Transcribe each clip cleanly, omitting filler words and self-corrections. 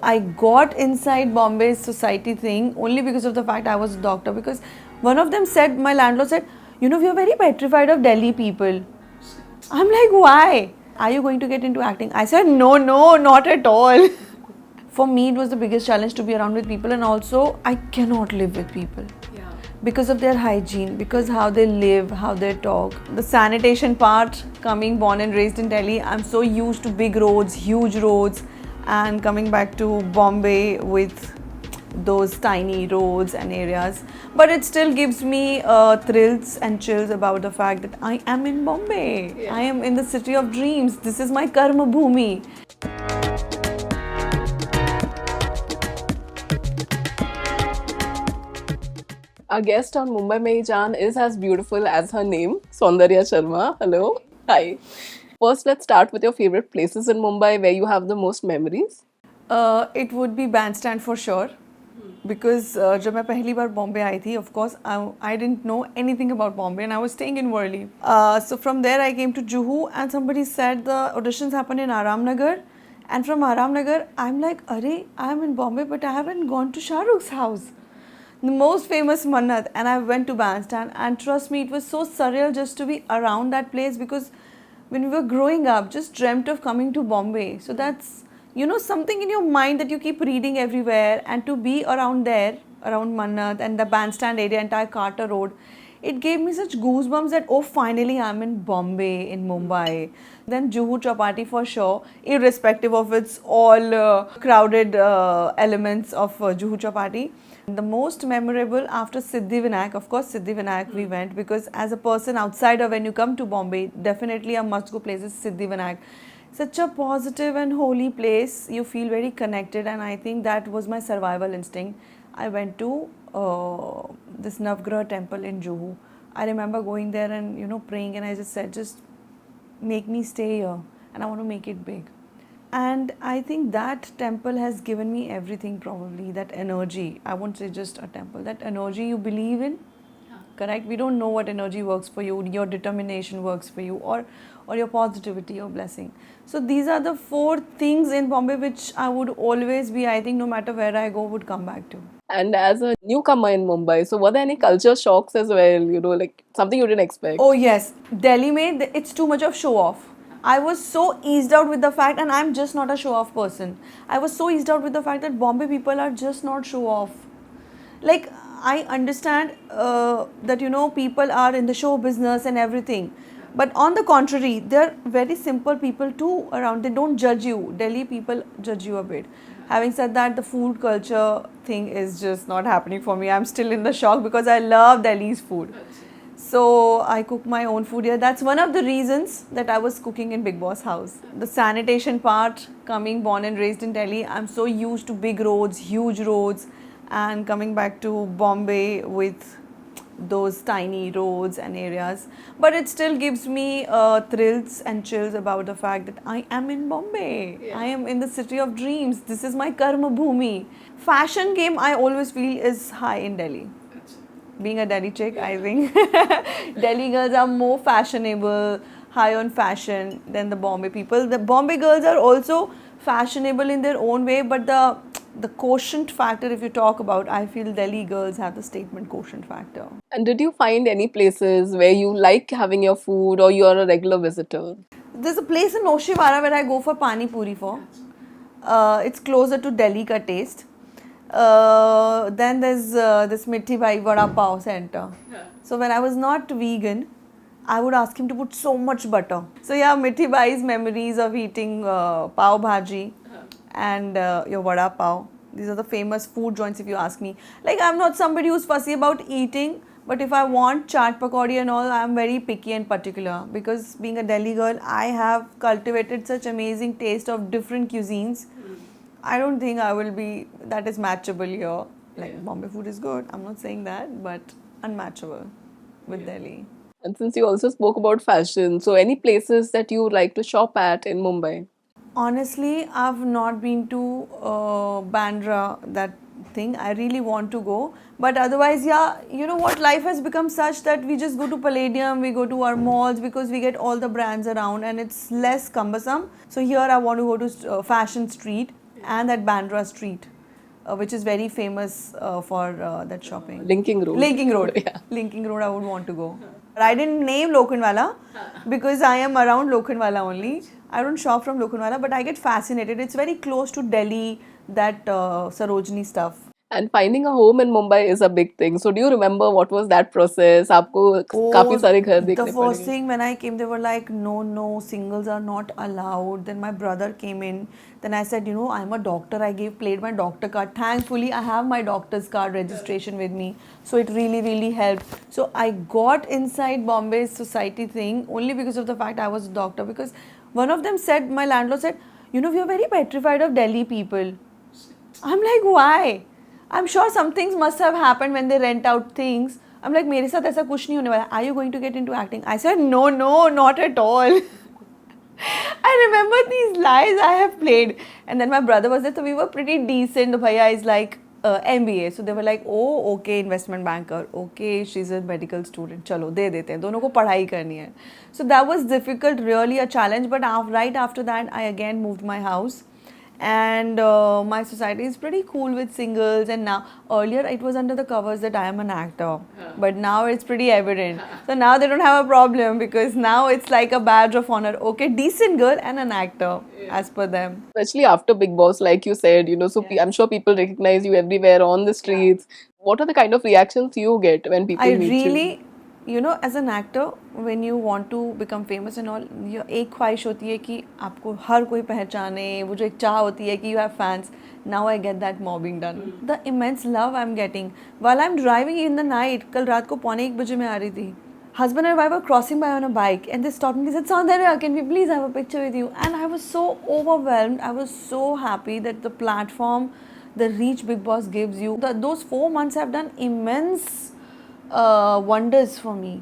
I got inside Bombay's society thing only because of the fact I was a doctor. Because one of them said, my landlord said, we are very petrified of Delhi people. I'm like, why? Are you going to get into acting? I said, no, not at all. For me, it was the biggest challenge to be around with people, and also I cannot live with people because of their hygiene, because how they live, how they talk. The sanitation part, coming born and raised in Delhi, I'm so used to big roads, huge roads, and coming back to Bombay with those tiny roads and areas. But it still gives me thrills and chills about the fact that I am in Bombay. Yeah. I am in the city of dreams. This is my karma bhumi. Our guest on Mumbai Meri Jaan is as beautiful as her name, Soundarya Sharma. Hello. Hi. First, let's start with your favorite places in Mumbai where you have the most memories. It would be Bandstand for sure. Because जब मैं पहली बार बॉम्बे आई थी, of course I didn't know anything about Bombay and I was staying in Worli. So from there I came to Juhu and somebody said the auditions happen in Aram Nagar, and from Aram Nagar I'm like, Arey, I'm in Bombay but I haven't gone to Shah Rukh's house, the most famous Mannat, and I went to Bandstand, and trust me, it was so surreal just to be around that place, because when we were growing up, just dreamt of coming to Bombay. So that's, something in your mind that you keep reading everywhere, and to be around there, around Mannat and the Bandstand area, entire Carter Road, it gave me such goosebumps that, oh, finally I'm in Bombay, in Mumbai. Then Juhu Chapati for sure, irrespective of its all crowded elements of Juhu Chapati. The most memorable after Siddhivinayak, of course Siddhivinayak we went, because as a person outsider, when you come to Bombay, definitely a must go place is Siddhivinayak. Such a positive and holy place, you feel very connected, and I think that was my survival instinct. I went to this Navgraha temple in Juhu. I remember going there and praying, and I just said, just make me stay here and I want to make it big. And I think that temple has given me everything, probably. That energy. I won't say just a temple. That energy you believe in. Correct? We don't know what energy works for you, your determination works for you, or your positivity, your blessing. So these are the 4 things in Bombay which I would always be, I think no matter where I go, would come back to. And as a newcomer in Mumbai, so were there any culture shocks as well? Like something you didn't expect? Oh yes, Delhi made it's too much of show off. I was so eased out with the fact, and I'm just not a show off person. I was so eased out with the fact that Bombay people are just not show off. Like, I understand that people are in the show business and everything, but on the contrary, they're very simple people too around. They don't judge you. Delhi people judge you a bit. Having said that, the food culture thing is just not happening for me. I'm still in the shock because I love Delhi's food. So I cook my own food here. That's one of the reasons that I was cooking in Bigg Boss house. The sanitation part, coming born and raised in Delhi, I'm so used to big roads, huge roads, and coming back to Bombay with those tiny roads and areas. But it still gives me thrills and chills about the fact that I am in Bombay. Yeah. I am in the city of dreams. This is my karma bhumi. Fashion game, I always feel, is high in Delhi. Being a Delhi chick, I think Delhi girls are more fashionable, high on fashion than the Bombay people. The Bombay girls are also fashionable in their own way, but the quotient factor, if you talk about, I feel Delhi girls have the statement quotient factor. And did you find any places where you like having your food or you're a regular visitor? There's a place in Oshiwara where I go for pani puri for. It's closer to Delhi ka taste. Then there's this Mithi Bhai Vada Pav Center. So when I was not vegan, I would ask him to put so much butter. So yeah, Mithi Bhai's memories of eating pav bhaji and your vada pav. These are the famous food joints, if you ask me. Like, I'm not somebody who's fussy about eating, but if I want chaat pakodi and all, I'm very picky and particular, because being a Delhi girl, I have cultivated such amazing taste of different cuisines. I don't think I will be, that is matchable here. Like, Bombay food is good, I'm not saying that, but unmatchable with Delhi. And since you also spoke about fashion, so any places that you like to shop at in Mumbai? Honestly, I've not been to Bandra, that thing. I really want to go. But otherwise, yeah, you know what? Life has become such that we just go to Palladium, we go to our malls, because we get all the brands around and it's less cumbersome. So here I want to go to Fashion Street. and that Bandra street, which is very famous for that shopping. Linking Road. Linking Road. Yeah. Linking Road, I would want to go. But I didn't name Lokhandwala because I am around Lokhandwala only. I don't shop from Lokhandwala, but I get fascinated. It's very close to Delhi, that Sarojini stuff. And finding a home in Mumbai is a big thing. So do you remember what was that process? आपको काफी सारे घर The देखने first पड़े. thing when I came, they were like, no, no, singles are not allowed. Then my brother came in. Then I said, you know, I'm a doctor. I played my doctor card. Thankfully, I have my doctor's card registration with me. So it really, really helped. So I got inside Bombay's society thing only because of the fact I was a doctor. Because one of them said, my landlord said, you know, we are very petrified of Delhi people. I'm like, why? I'm sure some things must have happened when they rent out things. I'm like, मेरे साथ ऐसा कुछ नहीं होने वाला. Are you going to get into acting? I said, no, no, not at all. I remember these lies I have played. And then my brother was there, so we were pretty decent. The bhaiya is like MBA. So they were like, oh, okay, investment banker. Okay, she's a medical student. चलो दे देते हैं. दोनों को पढ़ाई करनी है. So that was difficult, really a challenge. But right after that, I again moved my house. And my society is pretty cool with singles, and now earlier it was under the covers that I am an actor, but now it's pretty evident. So now they don't have a problem because now it's like a badge of honor. Okay, decent girl and an actor as per them. Especially after Bigg Boss, like you said, so I'm sure people recognize you everywhere on the streets. What are the kind of reactions you get when people I meet really, you know, as an actor, when you want to become famous and all, your एक ख्वाहिश होती है कि आपको हर कोई पहचाने, वो जो एक चाह होती है कि you have fans. Now I get that mobbing done. The immense love I'm getting while I'm driving in the night. कल रात को 1:45 मैं आ रही थी. Husband and wife were crossing by on a bike, and they stopped me. They said, "Soundarya, can we please have a picture with you?" And I was so overwhelmed. I was so happy that the platform, the reach Bigg Boss gives you. Those 4 months have done immense wonders for me.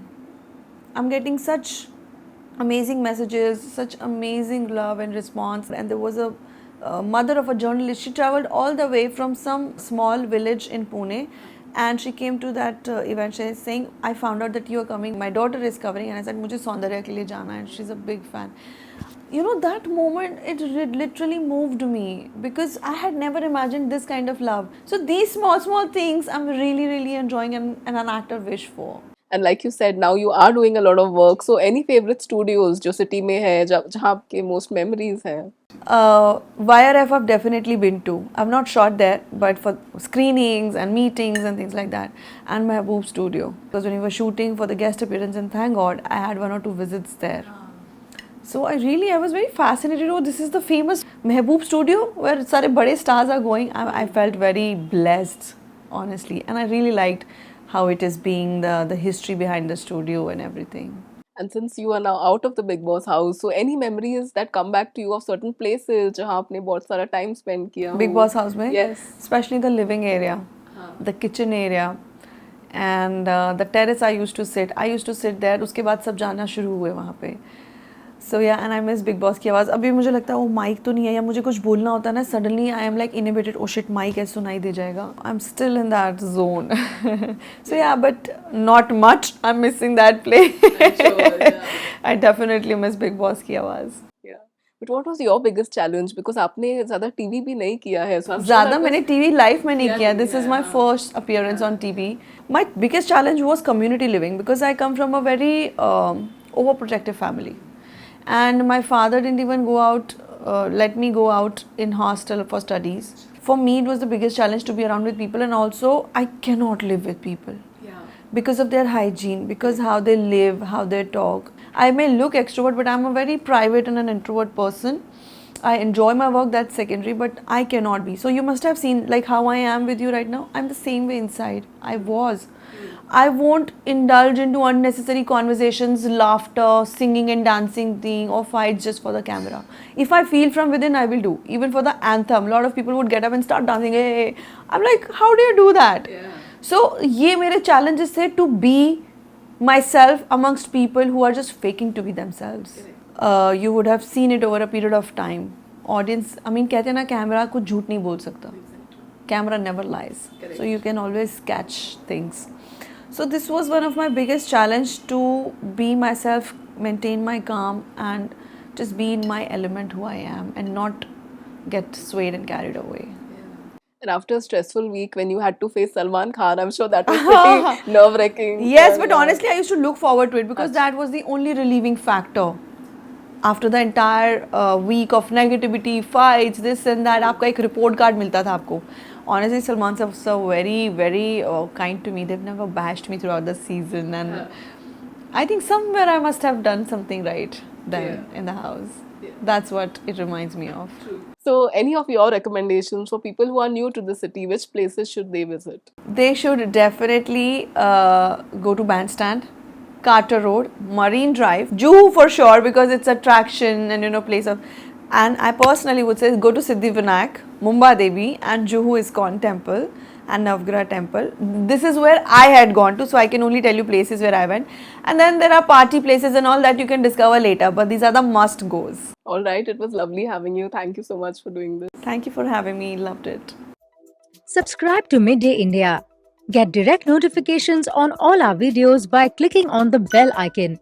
I'm getting such amazing messages, such amazing love and response. And there was a mother of a journalist. She traveled all the way from some small village in Pune, and she came to that event. She is saying, "I found out that you are coming. My daughter is covering," and I said, "मुझे सौंदर्या के लिए जाना है." And she's a big fan. You know, that moment, it literally moved me because I had never imagined this kind of love. So these small things I'm really, really enjoying, and an actor wish for. And like you said, now you are doing a lot of work. So any favorite studios जो city में है, जहाँ आपके most memories हैं? YRF I've definitely been to. I've not shot there, but for screenings and meetings and things like that. And Mehboob Studio. Because when we were shooting for the guest appearance, and thank God, I had 1 or 2 visits there. So I was very fascinated. Oh, this is the famous Mehboob Studio where सारे बड़े stars are going. I felt very blessed, honestly. And I really liked how it is being the history behind the studio and everything. And since you are now out of the Bigg Boss house, so any memories that come back to you of certain places जहाँ आपने बहुत सारा time spend किया हो? Bigg Boss house में? Yes. Especially the living area, the kitchen area, and the terrace I used to sit. I used to sit there. उसके बाद सब जाना शुरू हुए वहाँ पे. So yeah, and I miss Bigg Boss की आवाज़. अभी मुझे लगता है वो माइक तो नहीं है या मुझे कुछ बोलना होता है ना, suddenly I am like inhibited. Oh shit, mic ऐसे सुनाई दे जाएगा. I'm still in that zone. So yeah, but not much. I'm missing that play. Sure, yeah. I definitely miss Bigg Boss की आवाज़. Yeah. But what was your biggest challenge? Because आपने ज़्यादा TV भी नहीं किया है. So I'm sure ज़्यादा that was- मैंने TV लाइफ में नहीं Yeah, किया. This is my yeah. first appearance on TV. My biggest challenge was community living because I come from a very overprotective family. And my father didn't even go out, let me go out in hostel for studies. For me, it was the biggest challenge to be around with people, and also I cannot live with people because of their hygiene, because how they live, how they talk. I may look extrovert, but I'm a very private and an introvert person. I enjoy my work, that's secondary, but I cannot be. So you must have seen like how I am with you right now. I'm the same way inside. I was. I won't indulge into unnecessary conversations, laughter, singing and dancing thing, or fights just for the camera. If I feel from within, I will do. Even for the anthem, a lot of people would get up and start dancing. Hey, I'm like, how do you do that? Yeah. So, ये मेरे challenges थे to be myself amongst people who are just faking to be themselves. You would have seen it over a period of time. Audience, I mean, कहते हैं ना, camera कुछ झूठ नहीं बोल सकता. Camera never lies. Correct. So you can always catch things. So this was one of my biggest challenge to be myself, maintain my calm, and just be in my element who I am, and not get swayed and carried away. And after a stressful week when you had to face Salman Khan, I'm sure that was pretty nerve-wracking. Yes, but honestly, I used to look forward to it because Achha. that was the only relieving factor. After the entire week of negativity, fights, this and that, आपका एक report card मिलता था आपको. Honestly, Salman sir was so very kind to me. They've never bashed me throughout the season, and I think somewhere I must have done something right then in the house. That's what it reminds me of. So, any of your recommendations for people who are new to the city? Which places should they visit? They should definitely go to Bandstand, Carter Road, Marine Drive, Juhu for sure because it's attraction and place of. And I personally would say go to Siddhivinayak, Mumbai Devi, and Juhu ISKCON Temple and Navgraha Temple. This is where I had gone to, so I can only tell you places where I went. And then there are party places and all that you can discover later, but these are the must goes. All right, it was lovely having you. Thank you so much for doing this. Thank you for having me. Loved it. Subscribe to Midday India. Get direct notifications on all our videos by clicking on the bell icon.